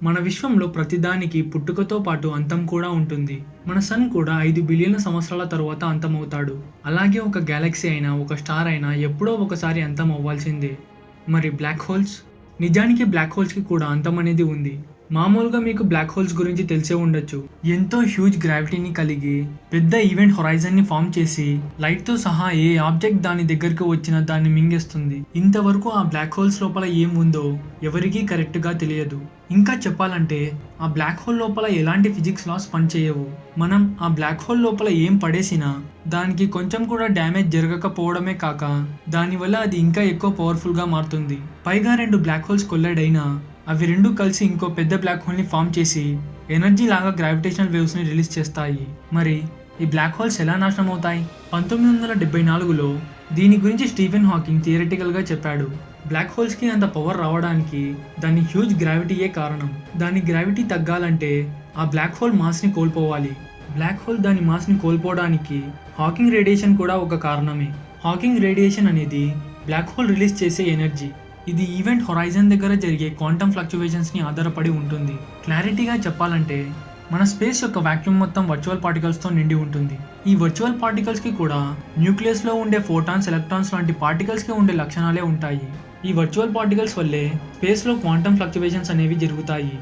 మన విశ్వంలో ప్రతిదానికి పుట్టుకతో పాటు అంతం కూడా ఉంటుంది. మన సన్ కూడా 5 బిలియన్ల సంవత్సరాల తరువాత అంతమవుతాడు. అలాగే ఒక గెలాక్సీ అయినా, ఒక స్టార్ అయినా ఎప్పుడో ఒకసారి అంతం అవ్వాల్సిందే. మరి బ్లాక్ హోల్స్? నిజానికి బ్లాక్ హోల్స్కి కూడా అంతం అనేది ఉంది. మామూలుగా మీకు బ్లాక్ హోల్స్ గురించి తెలిసే ఉండొచ్చు. ఎంతో హ్యూజ్ గ్రావిటీని కలిగి పెద్ద ఈవెంట్ హొరైజన్ ని ఫామ్ చేసి లైట్ తో సహా ఏ ఆబ్జెక్ట్ దాని దగ్గరకు వచ్చినా దాన్ని మింగేస్తుంది. ఇంతవరకు ఆ బ్లాక్ హోల్స్ లోపల ఏం ఉందో ఎవరికీ కరెక్ట్ గా తెలియదు. ఇంకా చెప్పాలంటే ఆ బ్లాక్ హోల్ లోపల ఎలాంటి ఫిజిక్స్ లాస్ పనిచేయవు. మనం ఆ బ్లాక్ హోల్ లోపల ఏం పడేసినా దానికి కొంచెం కూడా డ్యామేజ్ జరగకపోవడమే కాక దానివల్ల అది ఇంకా ఎక్కువ పవర్ఫుల్ గా మారుతుంది. పైగా 2 బ్లాక్ హోల్స్ కొల్లైడ్ అయినా అవి రెండు కలిసి ఇంకో పెద్ద బ్లాక్ హోల్ని ఫామ్ చేసి ఎనర్జీ లాగా గ్రావిటేషనల్ వేవ్స్ని రిలీజ్ చేస్తాయి. మరి ఈ బ్లాక్ హోల్స్ ఎలా నాశనం అవుతాయి? 1974లో దీని గురించి స్టీఫెన్ హాకింగ్ థియరిటికల్గా చెప్పాడు. బ్లాక్ హోల్స్కి అంత పవర్ రావడానికి దాని హ్యూజ్ గ్రావిటీయే కారణం. దాని గ్రావిటీ తగ్గాలంటే ఆ బ్లాక్ హోల్ మాస్ని కోల్పోవాలి. బ్లాక్ హోల్ దాని మాస్ని కోల్పోవడానికి హాకింగ్ రేడియేషన్ కూడా ఒక కారణమే. హాకింగ్ రేడియేషన్ అనేది బ్లాక్ హోల్ రిలీజ్ చేసే ఎనర్జీ. ఇది ఈవెంట్ హొరైజన్ దగ్గర జరిగే క్వాంటమ్ ఫ్లక్చువేషన్స్ని ఆధారపడి ఉంటుంది. క్లారిటీగా చెప్పాలంటే మన స్పేస్ యొక్క వాక్యూమ్ మొత్తం వర్చువల్ పార్టికల్స్తో నిండి ఉంటుంది. ఈ వర్చువల్ పార్టికల్స్కి కూడా న్యూక్లియస్లో ఉండే ఫోటాన్స్, ఎలక్ట్రాన్స్ లాంటి పార్టికల్స్కి ఉండే లక్షణాలే ఉంటాయి. ఈ వర్చువల్ పార్టికల్స్ వల్లే స్పేస్లో క్వాంటమ్ ఫ్లక్చువేషన్స్ అనేవి జరుగుతాయి.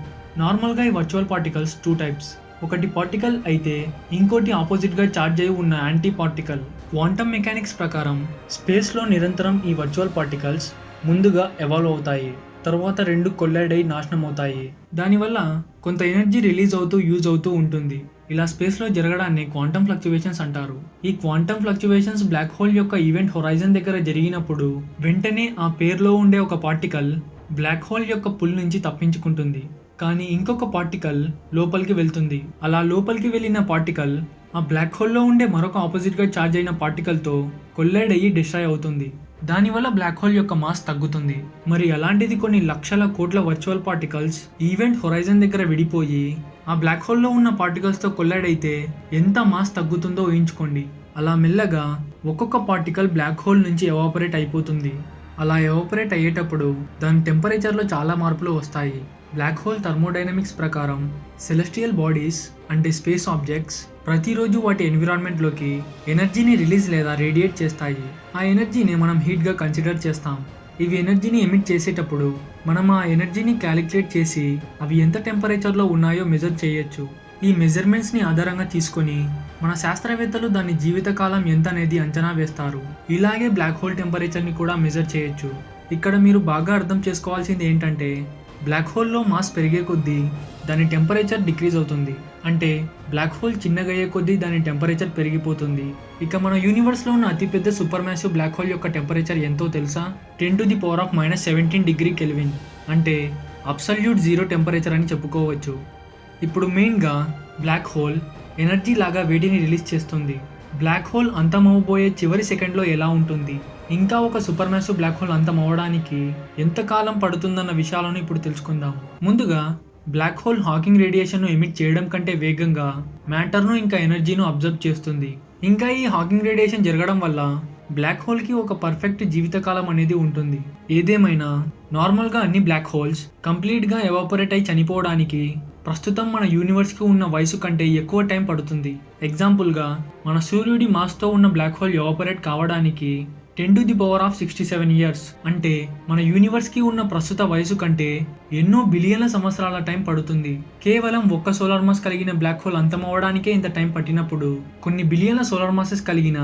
నార్మల్గా ఈ వర్చువల్ పార్టికల్స్ 2 టైప్స్. ఒకటి పార్టికల్ అయితే ఇంకోటి ఆపోజిట్గా ఛార్జ్ అయి ఉన్న యాంటీ పార్టికల్. క్వాంటమ్ మెకానిక్స్ ప్రకారం స్పేస్లో నిరంతరం ఈ వర్చువల్ పార్టికల్స్ ముందుగా ఎవాల్వ్ అవుతాయి, తర్వాత 2 కొల్లైడ్ అయి నాశనం అవుతాయి. దానివల్ల కొంత ఎనర్జీ రిలీజ్ అవుతూ యూజ్ అవుతూ ఉంటుంది. ఇలా స్పేస్లో జరగడాన్ని క్వాంటమ్ ఫ్లక్చువేషన్స్ అంటారు. ఈ క్వాంటమ్ ఫ్లక్చువేషన్స్ బ్లాక్ హోల్ యొక్క ఈవెంట్ హొరైజన్ దగ్గర జరిగినప్పుడు వెంటనే ఆ పేరులో ఉండే ఒక పార్టికల్ బ్లాక్ హోల్ యొక్క పుల్ నుంచి తప్పించుకుంటుంది. కానీ ఇంకొక పార్టికల్ లోపలికి వెళ్తుంది. అలా లోపలికి వెళ్ళిన పార్టికల్ ఆ బ్లాక్ హోల్లో ఉండే మరొక ఆపోజిట్గా ఛార్జ్ అయిన పార్టికల్తో కొల్లైడ్ అయ్యి డిస్ట్రాయ్ అవుతుంది. దానివల్ల బ్లాక్ హోల్ యొక్క మాస్ తగ్గుతుంది. మరి అలాంటిది కొన్ని లక్షల కోట్ల వర్చువల్ పార్టికల్స్ ఈవెంట్ హొరైజన్ దగ్గర విడిపోయి ఆ బ్లాక్ హోల్లో ఉన్న పార్టికల్స్తో కొల్లైడ్ అయితే ఎంత మాస్ తగ్గుతుందో ఊహించుకోండి. అలా మెల్లగా ఒక్కొక్క పార్టికల్ బ్లాక్ హోల్ నుంచి ఎవాపరేట్ అయిపోతుంది. అలా ఎవాపరేట్ అయ్యేటప్పుడు దాని టెంపరేచర్లో చాలా మార్పులు వస్తాయి. బ్లాక్ హోల్ థర్మోడైనమిక్స్ ప్రకారం సెలెస్టియల్ బాడీస్ అంటే స్పేస్ ఆబ్జెక్ట్స్ ప్రతిరోజు వాటి ఎన్విరాన్మెంట్లోకి ఎనర్జీని రిలీజ్ లేదా రేడియేట్ చేస్తాయి. ఆ ఎనర్జీని మనం హీట్గా కన్సిడర్ చేస్తాం. ఇవి ఎనర్జీని ఎమిట్ చేసేటప్పుడు మనం ఆ ఎనర్జీని క్యాలిక్యులేట్ చేసి అవి ఎంత టెంపరేచర్లో ఉన్నాయో మెజర్ చేయొచ్చు. ఈ మెజర్మెంట్స్ని ఆధారంగా తీసుకొని మన శాస్త్రవేత్తలు దాని జీవితకాలం ఎంత అనేది అంచనా వేస్తారు. ఇలాగే బ్లాక్ హోల్ టెంపరేచర్ని కూడా మెజర్ చేయొచ్చు. ఇక్కడ మీరు బాగా అర్థం చేసుకోవాల్సింది ఏంటంటే బ్లాక్ హోల్లో మాస్ పెరిగే కొద్దీ దాని టెంపరేచర్ డిక్రీజ్ అవుతుంది. అంటే బ్లాక్ హోల్ చిన్నగా అయ్యే కొద్దీ దాని టెంపరేచర్ పెరిగిపోతుంది. ఇక మన యూనివర్స్లో ఉన్న అతిపెద్ద సూపర్ మ్యాసివ్ బ్లాక్ హోల్ యొక్క టెంపరేచర్ ఎంతో తెలుసా? 10⁻⁻17 డిగ్రీ కెల్విన్. అంటే అబ్సల్యూట్ జీరో టెంపరేచర్ అని చెప్పుకోవచ్చు. ఇప్పుడు మెయిన్గా బ్లాక్ హోల్ ఎనర్జీ లాగా వేడిని రిలీజ్ చేస్తుంది. బ్లాక్ హోల్ అంతమవబోయే చివరి సెకండ్లో ఎలా ఉంటుంది, ఇంకా ఒక సూపర్ మ్యాసివ్ బ్లాక్ హోల్ అంతం అవ్వడానికి ఎంత కాలం పడుతుందన్న విషయాలను ఇప్పుడు తెలుసుకుందాం. ముందుగా బ్లాక్ హోల్ హాకింగ్ రేడియేషన్ను ఎమిట్ చేయడం కంటే వేగంగా మ్యాటర్ను ఇంకా ఎనర్జీను అబ్జర్వ్ చేస్తుంది. ఇంకా ఈ హాకింగ్ రేడియేషన్ జరగడం వల్ల బ్లాక్ హోల్కి ఒక పర్ఫెక్ట్ జీవితకాలం అనేది ఉంటుంది. ఏదేమైనా నార్మల్గా అన్ని బ్లాక్ హోల్స్ కంప్లీట్గా ఎవాపరేట్ అయి చనిపోవడానికి ప్రస్తుతం మన యూనివర్స్కి ఉన్న వయసు కంటే ఎక్కువ టైం పడుతుంది. ఎగ్జాంపుల్గా మన సూర్యుడి మాస్తో ఉన్న బ్లాక్ హోల్ ఎవాపరేట్ కావడానికి 10⁻67 ఇయర్స్ అంటే మన యూనివర్స్కి ఉన్న ప్రస్తుత వయసు కంటే ఎన్నో బిలియన్ల సంవత్సరాల టైం పడుతుంది. కేవలం ఒక్క సోలార్ మాస్ కలిగిన బ్లాక్ హోల్ అంతమవడానికే ఇంత టైం పట్టినప్పుడు కొన్ని బిలియన్ల సోలార్ మాసెస్ కలిగిన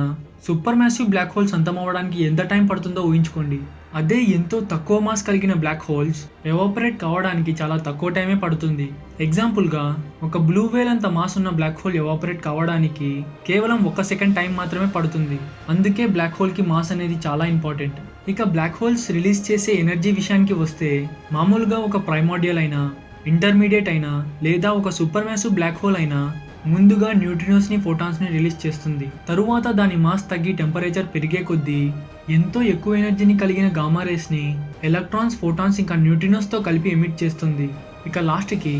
సూపర్ మ్యాసివ్ బ్లాక్ హోల్స్ అంతమవడానికి ఎంత టైం పడుతుందో ఊహించుకోండి. అదే ఎంతో తక్కువ మాస్ కలిగిన బ్లాక్ హోల్స్ ఎవాపరేట్ కావడానికి చాలా తక్కువ టైమే పడుతుంది. ఎగ్జాంపుల్గా ఒక బ్లూ వేల్ అంత మాస్ ఉన్న బ్లాక్ హోల్ ఎవాపరేట్ కావడానికి కేవలం 1 సెకండ్ టైం మాత్రమే పడుతుంది. అందుకే బ్లాక్ హోల్కి మాస్ అనేది చాలా ఇంపార్టెంట్. ఇక బ్లాక్ హోల్స్ రిలీజ్ చేసే ఎనర్జీ విషయానికి వస్తే మామూలుగా ఒక ప్రైమోడియల్ అయినా, ఇంటర్మీడియట్ అయినా లేదా ఒక సూపర్ మ్యాసివ్ బ్లాక్ హోల్ అయినా ముందుగా న్యూట్రినోస్ని, ఫోటాన్స్ని రిలీజ్ చేస్తుంది. తరువాత దాని మాస్ తగ్గి టెంపరేచర్ పెరిగే కొద్దీ ఎంతో ఎక్కువ ఎనర్జీని కలిగిన గామా రేస్ని ఎలక్ట్రాన్స్, ఫోటాన్స్ ఇంకా న్యూట్రినోస్తో కలిపి ఎమిట్ చేస్తుంది. ఇక లాస్ట్కి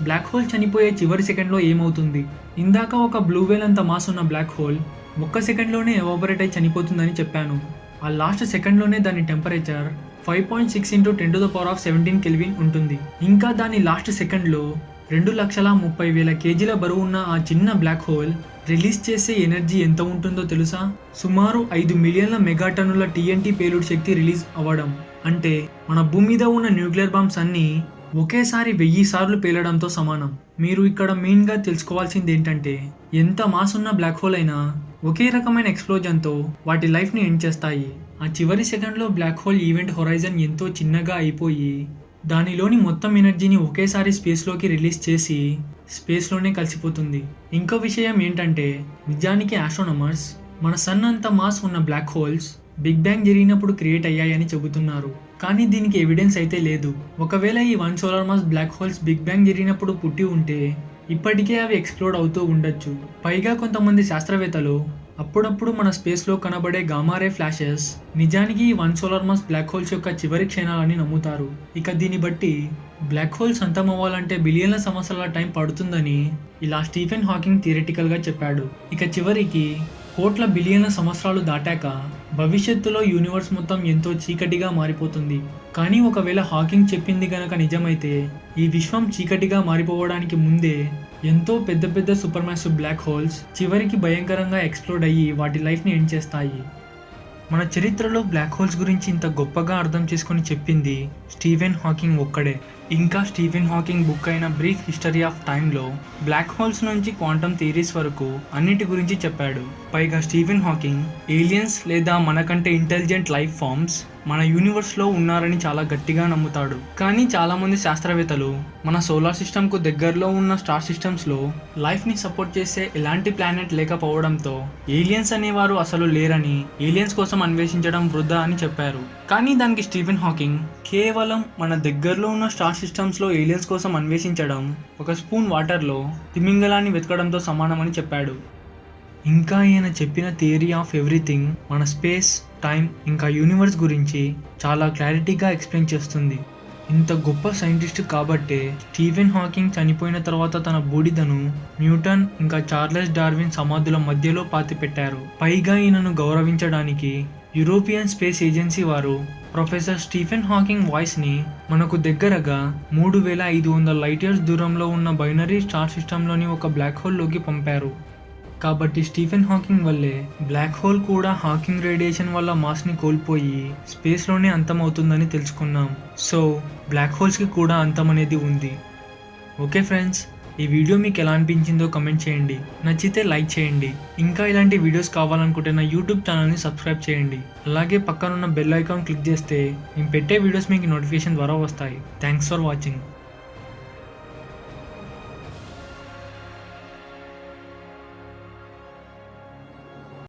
బ్లాక్ హోల్ చనిపోయే చివరి సెకండ్లో ఏమవుతుంది? ఇందాక ఒక బ్లూ వేల్ అంత మాస్ ఉన్న బ్లాక్ హోల్ 1 సెకండ్లోనే ఎవాపరేట్ అయి చనిపోతుందని చెప్పాను. ఆ లాస్ట్ సెకండ్లోనే దాని టెంపరేచర్ 5.6 × 10⁻17 కెల్విన్ ఉంటుంది. ఇంకా దాని లాస్ట్ సెకండ్లో 2,30,000 కేజీల బరువు ఉన్న ఆ చిన్న బ్లాక్ హోల్ రిలీజ్ చేసే ఎనర్జీ ఎంత ఉంటుందో తెలుసా? సుమారు 5 మిలియన్ల మెగాటన్నుల TNT పేలుడు శక్తి రిలీజ్ అవ్వడం. అంటే మన భూమి మీద ఉన్న న్యూక్లియర్ బాంబ్స్ అన్నీ ఒకేసారి 1000 సార్లు పేలడంతో సమానం. మీరు ఇక్కడ మెయిన్గా తెలుసుకోవాల్సింది ఏంటంటే, ఎంత మాస్ ఉన్న బ్లాక్ హోల్ అయినా ఒకే రకమైన ఎక్స్ప్లోజన్తో వాటి లైఫ్ని ఎండ్ చేస్తాయి. ఆ చివరి సెకండ్లో బ్లాక్ హోల్ ఈవెంట్ హొరైజన్ ఎంతో చిన్నగా అయిపోయి దానిలోని మొత్తం ఎనర్జీని ఒకేసారి స్పేస్లోకి రిలీజ్ చేసి స్పేస్లోనే కలిసిపోతుంది. ఇంకో విషయం ఏంటంటే, నిజానికి ఆస్ట్రోనమర్స్ మన సన్ అంత మాస్ ఉన్న బ్లాక్ హోల్స్ బిగ్ బ్యాంగ్ జరిగినప్పుడు క్రియేట్ అయ్యాయని చెబుతున్నారు. కానీ దీనికి ఎవిడెన్స్ అయితే లేదు. ఒకవేళ ఈ 1 solar mass black holes big bang జరిగినప్పుడు పుట్టి ఉంటే ఇప్పటికే అవి ఎక్స్ప్లోడ్ అవుతూ ఉండొచ్చు. పైగా కొంతమంది శాస్త్రవేత్తలు అప్పుడప్పుడు మన స్పేస్లో కనబడే గామారే ఫ్లాషెస్ నిజానికి ఈ 1 సోలార్ మాస్ బ్లాక్ హోల్స్ యొక్క చివరి క్షణాలని నమ్ముతారు. ఇక దీన్ని బట్టి బ్లాక్ హోల్స్ అంతమవ్వాలంటే బిలియన్ల సంవత్సరాల టైం పడుతుందని ఇలా స్టీఫెన్ హాకింగ్ థియరిటికల్గా చెప్పాడు. ఇక చివరికి కోట్ల బిలియన్ల సంవత్సరాలు దాటాక భవిష్యత్తులో యూనివర్స్ మొత్తం ఎంతో చీకటిగా మారిపోతుంది. కానీ ఒకవేళ హాకింగ్ చెప్పింది గనక నిజమైతే ఈ విశ్వం చీకటిగా మారిపోవడానికి ముందే ఎంతో పెద్ద పెద్ద సూపర్ మ్యాసివ్ బ్లాక్ హోల్స్ చివరికి భయంకరంగా ఎక్స్ప్లోడ్ అయ్యి వాటి లైఫ్ని ఎండ్ చేస్తాయి. మన చరిత్రలో బ్లాక్ హోల్స్ గురించి ఇంత గొప్పగా అర్థం చేసుకొని చెప్పింది స్టీఫెన్ హాకింగ్ ఒక్కడే. ఇంకా స్టీఫెన్ హాకింగ్ బుక్ అయిన బ్రీఫ్ హిస్టరీ ఆఫ్ టైంలో బ్లాక్ హోల్స్ నుంచి క్వాంటమ్ థియరీస్ వరకు అన్నిటి గురించి చెప్పాడు. పైగా స్టీఫెన్ హాకింగ్ ఏలియన్స్ లేదా మనకంటే ఇంటెలిజెంట్ లైఫ్ ఫామ్స్ మన యూనివర్స్లో ఉన్నారని చాలా గట్టిగా నమ్ముతాడు. కానీ చాలామంది శాస్త్రవేత్తలు మన సోలార్ సిస్టమ్కు దగ్గరలో ఉన్న స్టార్ సిస్టమ్స్లో లైఫ్ని సపోర్ట్ చేసే ఎలాంటి ప్లానెట్ లేకపోవడంతో ఏలియన్స్ అనేవారు అసలు లేరని, ఏలియన్స్ కోసం అన్వేషించడం వృధా అని చెప్పారు. కానీ దానికి స్టీఫెన్ హాకింగ్ కేవలం మన దగ్గరలో ఉన్న స్టార్ సిస్టమ్స్లో ఏలియన్స్ కోసం అన్వేషించడం ఒక స్పూన్ వాటర్లో తిమింగలాన్ని వెతకడంతో సమానమని చెప్పాడు. ఇంకా ఈయన చెప్పిన థియరీ ఆఫ్ ఎవ్రీథింగ్ మన స్పేస్, టైం ఇంకా యూనివర్స్ గురించి చాలా క్లారిటీగా ఎక్స్ప్లెయిన్ చేస్తుంది. ఇంత గొప్ప సైంటిస్ట్ కాబట్టే స్టీఫెన్ హాకింగ్ చనిపోయిన తర్వాత తన బూడిదను న్యూటన్ ఇంకా చార్లెస్ డార్విన్ సమాధుల మధ్యలో పాతిపెట్టారు. పైగా ఈయనను గౌరవించడానికి యూరోపియన్ స్పేస్ ఏజెన్సీ వారు ప్రొఫెసర్ స్టీఫెన్ హాకింగ్ వాయిస్ని మనకు దగ్గరగా 3,500 లైట్ ఇయర్స్ దూరంలో ఉన్న బైనరీ స్టార్ సిస్టంలోని ఒక బ్లాక్ హోల్లోకి పంపారు. కాబట్టి స్టీఫెన్ హాకింగ్ వల్లే బ్లాక్ హోల్ కూడా హాకింగ్ రేడియేషన్ వల్ల మాస్ని కోల్పోయి స్పేస్లోనే అంతమవుతుందని తెలుసుకున్నాం. సో బ్లాక్ హోల్స్కి కూడా అంతం అనేది ఉంది. ఓకే ఫ్రెండ్స్, ఈ వీడియో మీకు ఎలా అనిపించిందో కమెంట్ చేయండి. నచ్చితే లైక్ చేయండి. ఇంకా ఇలాంటి వీడియోస్ కావాలనుకుంటే నా యూట్యూబ్ ఛానల్ని సబ్స్క్రైబ్ చేయండి. అలాగే పక్కనున్న బెల్ ఐకాన్ క్లిక్ చేస్తే నేను పెట్టే వీడియోస్ మీకు నోటిఫికేషన్ ద్వారా వస్తాయి. Thanks for watching.